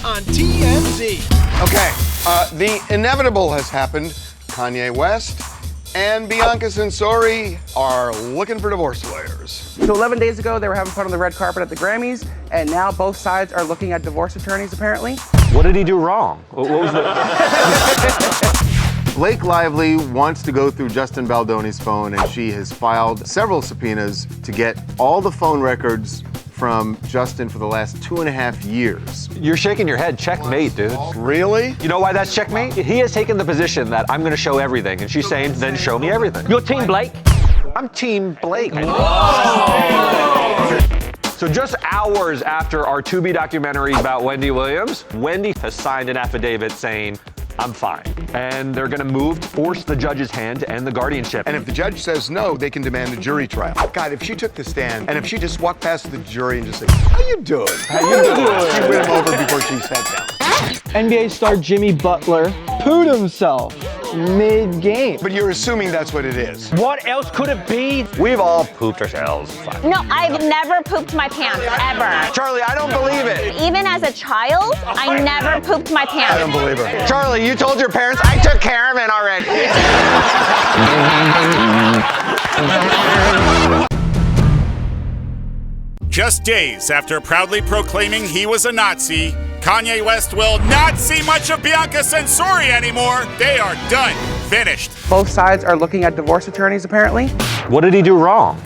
on TMZ. Okay, the inevitable has happened. Kanye West and Bianca Censori are looking for divorce lawyers. So 11 days ago, they were having fun on the red carpet at the Grammys, and now both sides are looking at divorce attorneys, apparently. What did he do wrong? What was the... Blake Lively wants to go through Justin Baldoni's phone, and she has filed several subpoenas to get all the phone records from Justin for the last 2.5 years. You're shaking your head. Checkmate, dude. Really? You know why that's checkmate? He has taken the position that I'm going to show everything, and she's saying, then show me everything. You're Team Blake? I'm Team Blake. So just hours after our Tubi documentary about Wendy Williams, Wendy has signed an affidavit saying, I'm fine. And they're gonna move to force the judge's hand to end the guardianship. And if the judge says no, they can demand a jury trial. God, if she took the stand, and if she just walked past the jury and just said, how you doing? How you doing? She went him over before she sat down. NBA star Jimmy Butler pooed himself mid-game. But you're assuming that's what it is. What else could it be? We've all pooped ourselves. No, I've never pooped my pants, ever. Charlie, I don't believe it. Even as a child, I never pooped my pants. I don't believe her. Charlie, you told your parents I took care of it already. Just days after proudly proclaiming he was a Nazi, Kanye West will not see much of Bianca Censori anymore. They are done. Finished. Both sides are looking at divorce attorneys, apparently. What did he do wrong?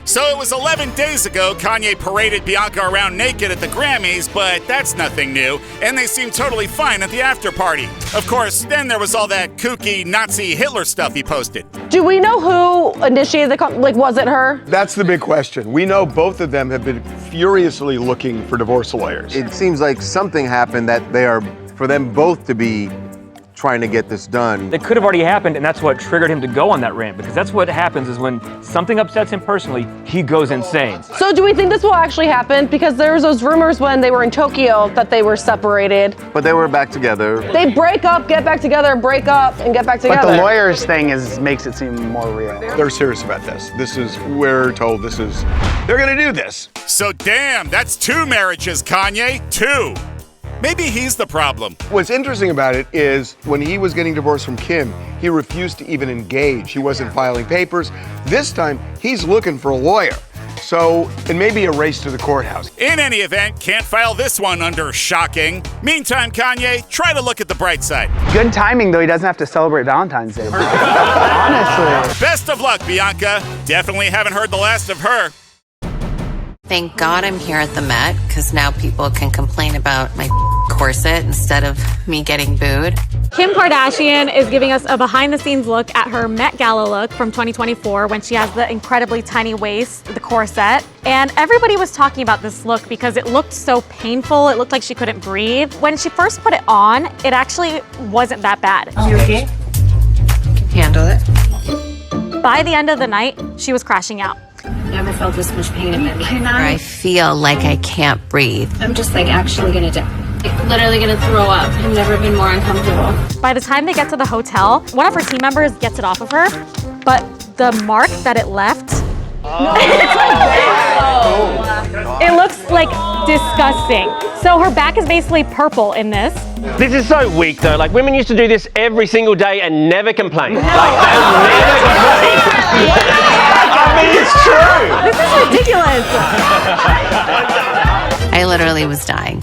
So it was 11 days ago Kanye paraded Bianca around naked at the Grammys, but that's nothing new, and they seemed totally fine at the after party. Of course, then there was all that kooky Nazi Hitler stuff he posted. Do we know who initiated the was it her? That's the big question. We know both of them have been furiously looking for divorce lawyers. It seems like something happened that they are, for them both to be trying to get this done. It could have already happened, and that's what triggered him to go on that rant, because that's what happens is when something upsets him personally, he goes insane. So do we think this will actually happen? Because there was those rumors when they were in Tokyo that they were separated. But they were back together. They break up, get back together, break up, and get back together. But the lawyers thing makes it seem more real. They're serious about this. We're told they're gonna do this. So damn, that's 2 marriages, Kanye. 2. Maybe he's the problem. What's interesting about it is when he was getting divorced from Kim, he refused to even engage. He wasn't filing papers. This time, he's looking for a lawyer. So it may be a race to the courthouse. In any event, can't file this one under shocking. Meantime, Kanye, try to look at the bright side. Good timing, though. He doesn't have to celebrate Valentine's Day. Honestly. Best of luck, Bianca. Definitely haven't heard the last of her. Thank God I'm here at the Met, because now people can complain about my corset instead of me getting booed. Kim Kardashian is giving us a behind-the-scenes look at her Met Gala look from 2024 when she has the incredibly tiny waist, the corset. And everybody was talking about this look because it looked so painful. It looked like she couldn't breathe. When she first put it on, it actually wasn't that bad. You okay? Can handle it. By the end of the night, she was crashing out. Never felt this much pain in my life. I feel like I can't breathe. I'm just actually gonna die. Literally gonna throw up. I've never been more uncomfortable. By the time they get to the hotel, one of her team members gets it off of her, but the mark that it left, it looks like disgusting. So her back is basically purple in this. This is so weak, though. Women used to do this every single day and never complain. Never complain. I mean, it's true. This is ridiculous. I literally was dying.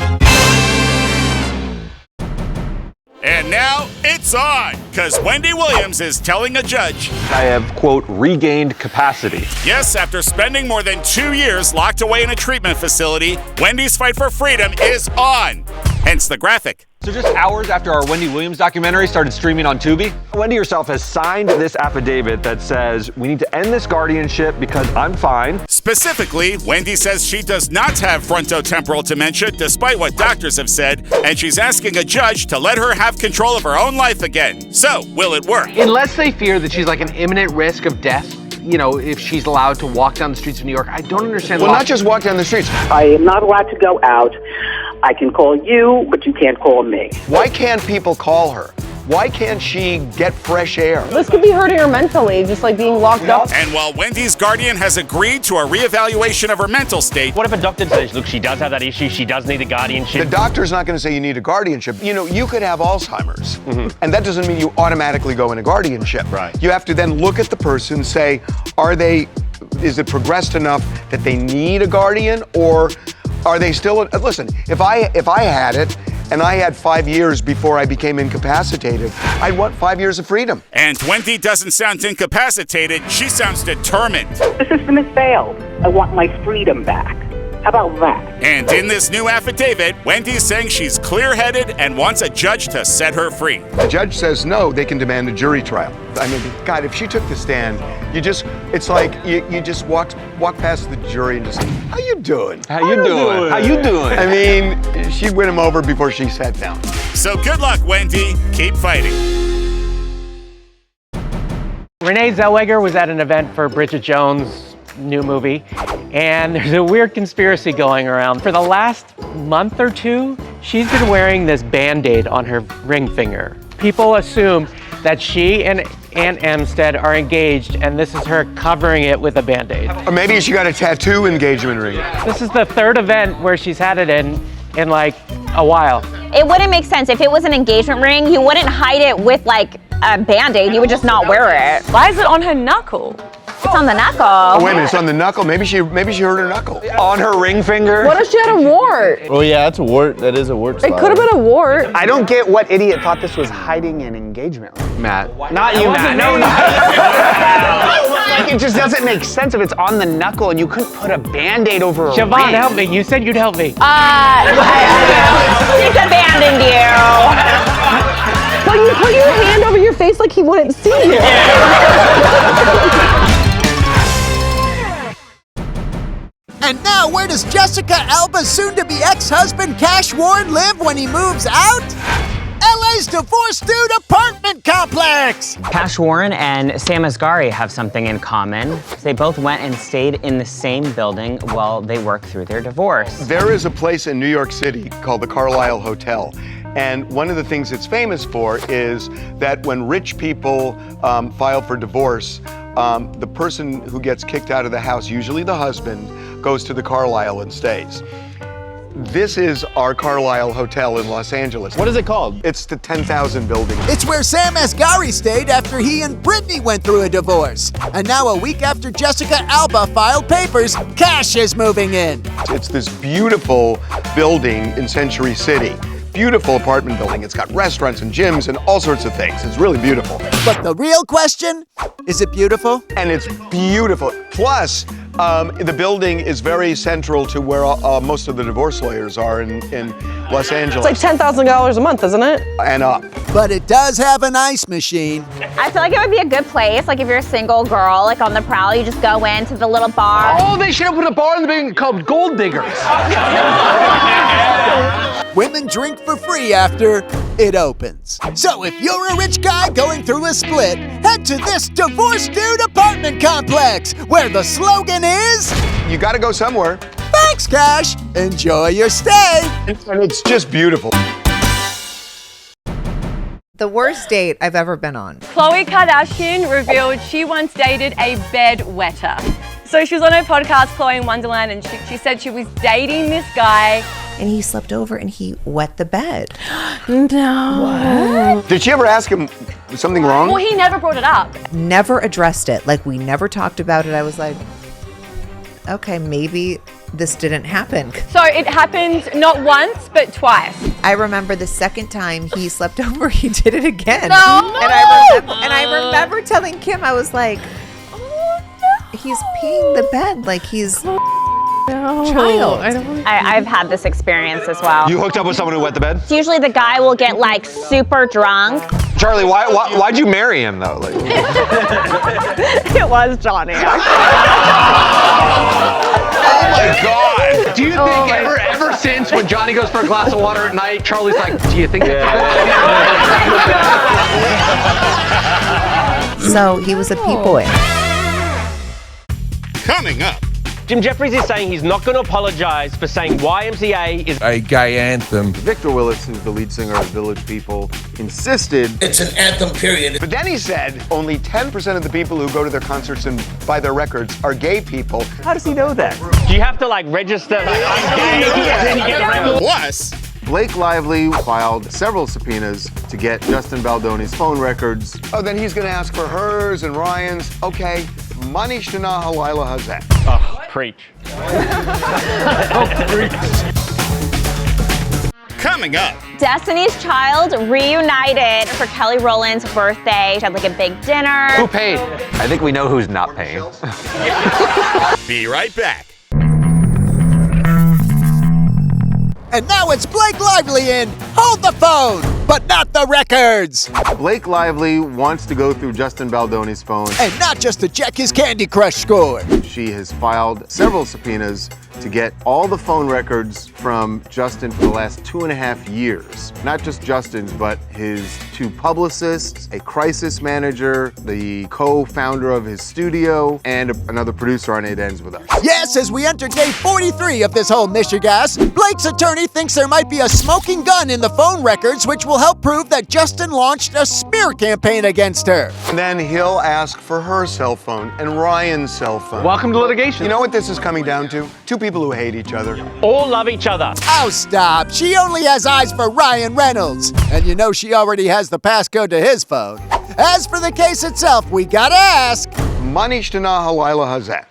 And now it's on, because Wendy Williams is telling a judge. I have, quote, regained capacity. Yes, after spending more than 2 years locked away in a treatment facility, Wendy's fight for freedom is on. Hence the graphic. So just hours after our Wendy Williams documentary started streaming on Tubi, Wendy herself has signed this affidavit that says, we need to end this guardianship because I'm fine. Specifically, Wendy says she does not have frontotemporal dementia, despite what doctors have said, and she's asking a judge to let her have control of her own life again. So, will it work? Unless they fear that she's an imminent risk of death, if she's allowed to walk down the streets of New York, I don't understand. Well, not just walk down the streets. I am not allowed to go out. I can call you, but you can't call me. Why can't people call her? Why can't she get fresh air? This could be hurting her mentally, just like being locked up. And while Wendy's guardian has agreed to a reevaluation of her mental state, what if a doctor says, look, she does have that issue, she does need a guardianship? The doctor's not going to say you need a guardianship. You know, you could have Alzheimer's, and that doesn't mean you automatically go into guardianship. Right. You have to then look at the person, say, is it progressed enough that they need a guardian, or are they still, listen, if I had it, and I had 5 years before I became incapacitated, I'd want 5 years of freedom. And Wendy doesn't sound incapacitated, she sounds determined. The system has failed. I want my freedom back. How about that? And in this new affidavit, Wendy's saying she's clear-headed and wants a judge to set her free. The judge says no, they can demand a jury trial. I mean, God, if she took the stand, it's like you just walk past the jury and just, how you doing? How you doing? How you doing? I mean, she'd win him over before she sat down. So good luck, Wendy. Keep fighting. Renee Zellweger was at an event for Bridget Jones' new movie, and there's a weird conspiracy going around. For the last month or two, she's been wearing this Band-Aid on her ring finger. People assume that she and Aunt Amstead are engaged, and this is her covering it with a Band-Aid. Or maybe she got a tattoo engagement ring. This is the third event where she's had it in like a while. It wouldn't make sense. If it was an engagement ring, you wouldn't hide it with like a Band-Aid. You would just not wear it. Why is it on her knuckle? It's on the knuckle. Oh, wait a minute, it's on the knuckle. Maybe she hurt her knuckle. On her ring finger? What if she had a wart? Oh yeah, that's a wart. That is a wart. It could have been a wart. I don't get what idiot thought this was hiding an engagement ring. Matt. Not you, Matt. No. Like, it just doesn't make sense if it's on the knuckle and you couldn't put a Band-Aid over a Siobhan, ring. help me. You said you'd help me. She's abandoned you. But you put your hand over your face like he wouldn't see you. And now, where does Jessica Alba's soon-to-be ex-husband Cash Warren live when he moves out? LA's divorce dude apartment complex! Cash Warren and Sam Asghari have something in common. They both went and stayed in the same building while they worked through their divorce. There is a place in New York City called the Carlisle Hotel. And one of the things it's famous for is that when rich people file for divorce, the person who gets kicked out of the house, usually the husband, goes to the Carlisle and stays. This is our Carlisle Hotel in Los Angeles. What is it called? It's the 10,000 building. It's where Sam Asghari stayed after he and Britney went through a divorce. And now, a week after Jessica Alba filed papers, Cash is moving in. It's this beautiful building in Century City. Beautiful apartment building. It's got restaurants and gyms and all sorts of things. It's really beautiful. But the real question, is it beautiful? And it's beautiful. Plus, the building is very central to where most of the divorce lawyers are in Los Angeles. It's like $10,000 a month, isn't it? And up. But it does have an ice machine. I feel like it would be a good place. Like if you're a single girl, like on the prowl, you just go into the little bar. Oh, they should have put a bar in the beginning called Gold Diggers. Women drink for free after it opens. So if you're a rich guy going through a split, head to this divorce dude apartment complex, where the slogan is, you gotta go somewhere. Thanks, Cash. Enjoy your stay. And it's just beautiful. The worst date I've ever been on. Khloe Kardashian revealed she once dated a bedwetter. So she was on her podcast, Khloe in Wonderland, and she said she was dating this guy. And he slept over and he wet the bed. No. What? Did she ever ask him something wrong? Well, he never brought it up. Never addressed it. Like, we never talked about it. I was like, okay, maybe this didn't happen. So it happened not once, but twice. I remember the second time he slept over, he did it again. No! And I remember telling Kim, I was like, he's peeing the bed like he's child. I've had this experience as well. You hooked up with someone who wet the bed? Usually the guy will get like super drunk. Charlie, why'd you marry him though? Like... It was Johnny. Oh my God! Do you think ever since when Johnny goes for a glass of water at night, Charlie's like, do you think So he was a pee boy. Coming up, Jim Jeffries is saying he's not going to apologize for saying YMCA is a gay anthem. Victor Willis, who's the lead singer of Village People, insisted it's an anthem, period. But then he said only 10% of the people who go to their concerts and buy their records are gay people. How does he know that? Do you have to like register like I'm gay? Then you get Plus, Blake Lively filed several subpoenas to get Justin Baldoni's phone records. Oh, then he's going to ask for hers and Ryan's. Okay, Mani Shana Halila Hazet. Oh, preach. Coming up. Destiny's Child reunited for Kelly Rowland's birthday. She had like a big dinner. Who paid? I think we know who's not paying. Be right back. And now it's Blake Lively in Hold the Phone, but not the records. Blake Lively wants to go through Justin Baldoni's phone. And not just to check his Candy Crush score. She has filed several subpoenas to get all the phone records from Justin for the last 2.5 years. Not just Justin's, but his 2 publicists, a crisis manager, the co-founder of his studio, and another producer on It Ends With Us. Yes, as we enter day 43 of this whole mishigas, Blake's attorney thinks there might be a smoking gun in the phone records, which will help prove that Justin launched a smear campaign against her. And then he'll ask for her cell phone and Ryan's cell phone. Welcome to litigation. You know what this is coming down to? 2 people who hate each other. All love each other. Oh, stop. She only has eyes for Ryan Reynolds. And you know she already has the passcode to his phone. As for the case itself, we gotta ask. Mani Shana Halila Hazet.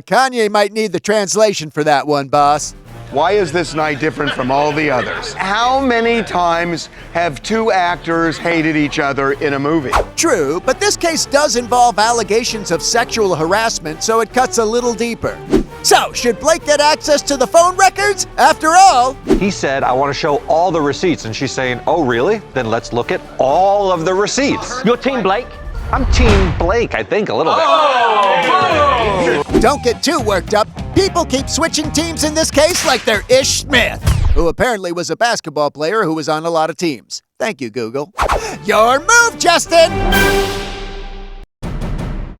Kanye might need the translation for that one, boss. Why is this night different from all the others? How many times have 2 actors hated each other in a movie? True, but this case does involve allegations of sexual harassment, so it cuts a little deeper. So, should Blake get access to the phone records? After all, He said, I want to show all the receipts. And she's saying, oh, really? Then let's look at all of the receipts. Your team, Blake? I'm Team Blake, I think, a little bit. Don't get too worked up. People keep switching teams in this case like they're Ish Smith, who apparently was a basketball player who was on a lot of teams. Thank you, Google. Your move, Justin!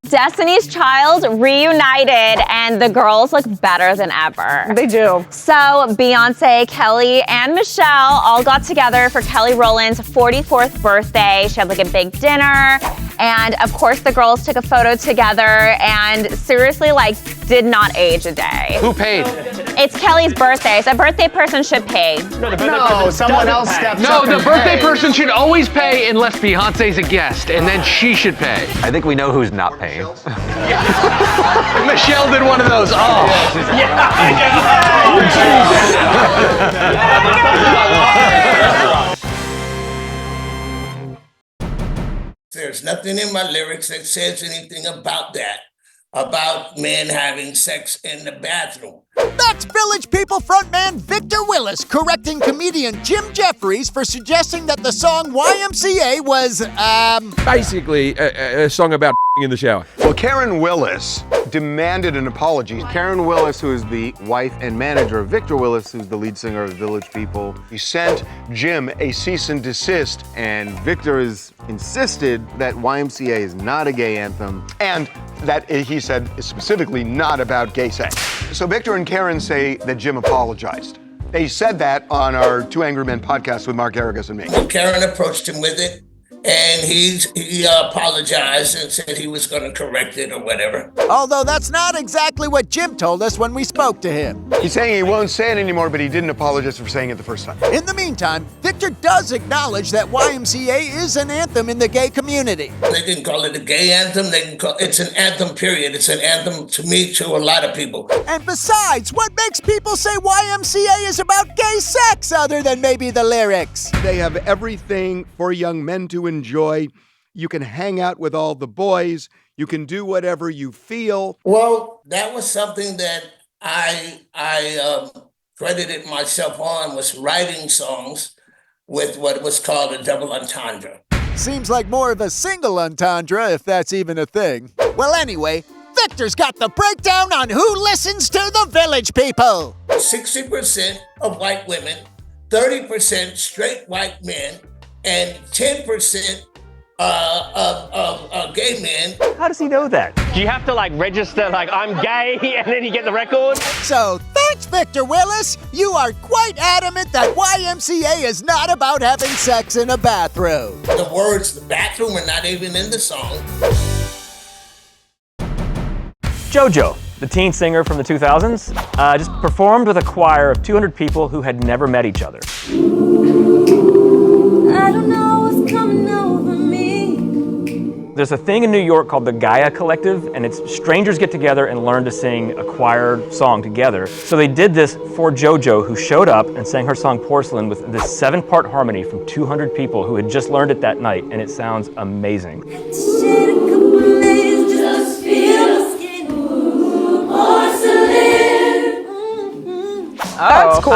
Destiny's Child reunited, and the girls look better than ever. They do. So Beyonce, Kelly, and Michelle all got together for Kelly Rowland's 44th birthday. She had like a big dinner, and of course the girls took a photo together and seriously like did not age a day. Who paid? It's Kelly's birthday, so a birthday person should pay. No, someone else steps No, up the and birthday pays. person should always pay unless Beyonce's a guest, and then she should pay. I think we know who's not paying. Michelle did one of those. Oh. There's nothing in my lyrics that says anything about that, about men having sex in the bathroom. That's Village People frontman Victor Willis correcting comedian Jim Jeffries for suggesting that the song YMCA was, Basically, a song about in the shower. Well, Karen Willis demanded an apology. Karen Willis, who is the wife and manager of Victor Willis, who's the lead singer of Village People, he sent Jim a cease and desist, and Victor has insisted that YMCA is not a gay anthem, and that he said is specifically not about gay sex. So Victor and Karen say that Jim apologized. They said that on our Two Angry Men podcast with Mark Aragus and me. Karen approached him with it, and he apologized and said he was going to correct it or whatever. although that's not exactly what Jim told us when we spoke to him. He's saying he won't say it anymore, but he didn't apologize for saying it the first time. In the meantime, Victor does acknowledge that YMCA is an anthem in the gay community. They didn't call it a gay anthem. They can call it's an anthem, period. It's an anthem to me, to a lot of people. And besides, what makes people say YMCA is about gay sex other than maybe the lyrics? They have everything for young men to enjoy. You can hang out with all the boys. You can do whatever you feel. Well, that was something that I credited myself on, was writing songs with what was called a double entendre. Seems like more of a single entendre, if that's even a thing. Well, anyway, Victor's got the breakdown on who listens to the Village People. 60% of white women, 30% straight white men, and 10% gay men. How does he know that? Do you have to like register like I'm gay and then you get the record? So thanks, Victor Willis. You are quite adamant that YMCA is not about having sex in a bathroom. The words "the bathroom" are not even in the song. JoJo, the teen singer from the 2000s, just performed with a choir of 200 people who had never met each other. I don't know what's coming over me. There's a thing in New York called the Gaia Collective, and it's strangers get together and learn to sing a choir song together. So they did this for JoJo, who showed up and sang her song Porcelain with this 7-part harmony from 200 people who had just learned it that night, and it sounds amazing. That's cool.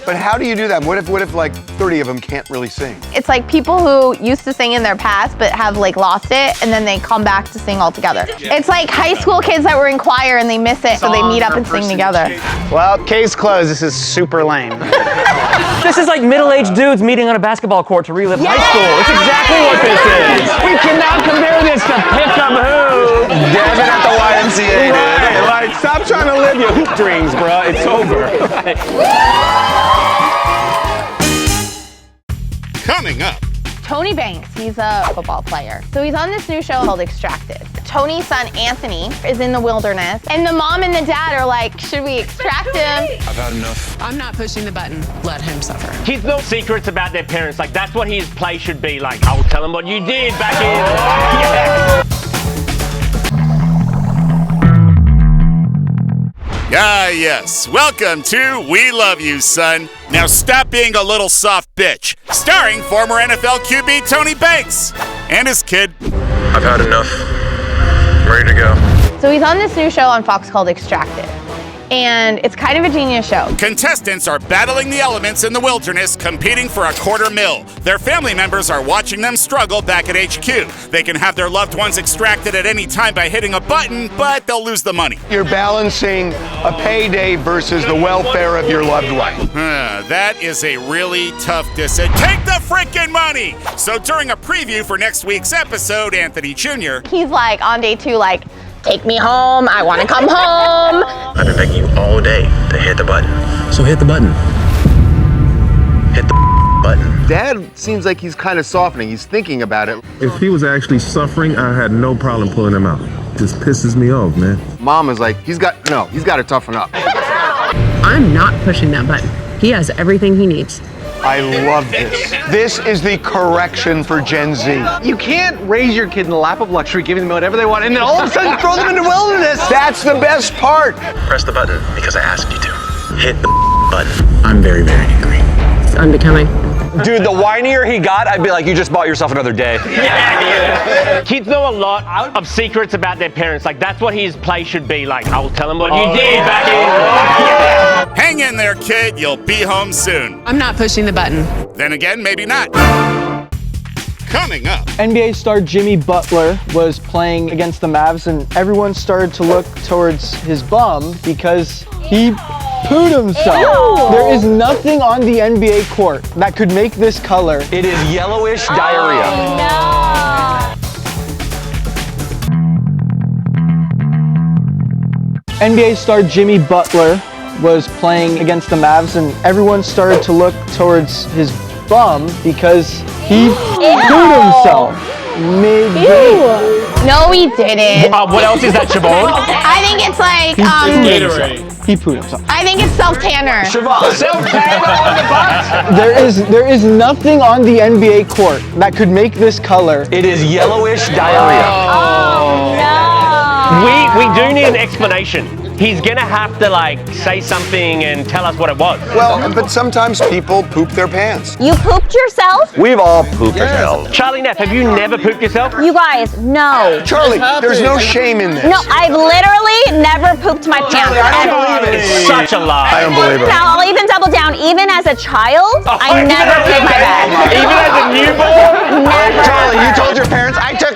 But how do you do that? What if like 30 of them can't really sing? It's like people who used to sing in their past but have like lost it, and then they come back to sing all together. It's like high school kids that were in choir and they miss it, so they meet up and sing together. Well, case closed. This is super lame. This is like middle-aged dudes meeting on a basketball court to relive high school. It's exactly what this is. We cannot compare this to Pick 'em Who. Devin at the YMCA, right, like, stop trying to live your hoop dreams, bro. It's over. Coming up. Tony Banks, he's a football player. So he's on this new show called Extracted. Tony's son, Anthony, is in the wilderness, and the mom and the dad are like, should we extract him? I've had enough. I'm not pushing the button. Let him suffer. Kids know secrets about their parents. Like, that's what his play should be. Like, I'll tell him what you did back in. Yeah. Ah, yes. Welcome to We Love You, Son. Now stop being a little soft bitch. Starring former NFL QB Tony Banks and his kid. I've had enough. Ready to go. So he's on this new show on Fox called Extracted. And it's kind of a genius show. Contestants are battling the elements in the wilderness, competing for $250,000. Their family members are watching them struggle back at HQ. They can have their loved ones extracted at any time by hitting a button, but they'll lose the money. You're balancing a payday versus the welfare of your loved one. That is a really tough decision. Take the freaking money! So during a preview for next week's episode, Anthony Jr. He's like, on day 2, like, take me home, I want to come home. I've been begging you all day to hit the button. So hit the button. Hit the button. Dad seems like he's kind of softening. He's thinking about it. If he was actually suffering, I had no problem pulling him out. Just pisses me off, man. Mom is like, he's got to toughen up. I'm not pushing that button. He has everything he needs. I love this. This is the correction for Gen Z. You can't raise your kid in the lap of luxury, giving them whatever they want, and then all of a sudden throw them into wilderness. That's the best part. Press the button because I asked you to. Hit the button. I'm very, very angry. It's unbecoming. Dude, the whinier he got, I'd be like, you just bought yourself another day. Yeah. Kids know a lot of secrets about their parents. Like, that's what his play should be. Like, I'll tell him what you did back in. Yeah. Hang in there, kid. You'll be home soon. I'm not pushing the button. Then again, maybe not. Coming up. NBA star Jimmy Butler was playing against the Mavs, and everyone started to look towards his bum because he pooed himself. Ew. There is nothing on the NBA court that could make this color. It is yellowish diarrhea. NBA star Jimmy Butler was playing against the Mavs, and everyone started to look towards his bum because he pooed himself mid-game. No, he didn't. What else is that, Siobhan? I think it's like, He pooed himself. I think it's self-tanner. There is nothing on the NBA court that could make this color. It is yellowish diarrhea. Oh, no. We do need an explanation. He's gonna have to like say something and tell us what it was. Well, but sometimes people poop their pants. You pooped yourself? We've all pooped ourselves. Charlie Neff, have you never pooped yourself? You guys, no. Charlie, there's no shame in this. No, I've literally never pooped my pants. I don't believe it. It's such a lie. I don't believe it. Now, I'll even double down. Even as a child, I never pooped my bed. Even as a newborn? Never. Charlie, you told your parents, I took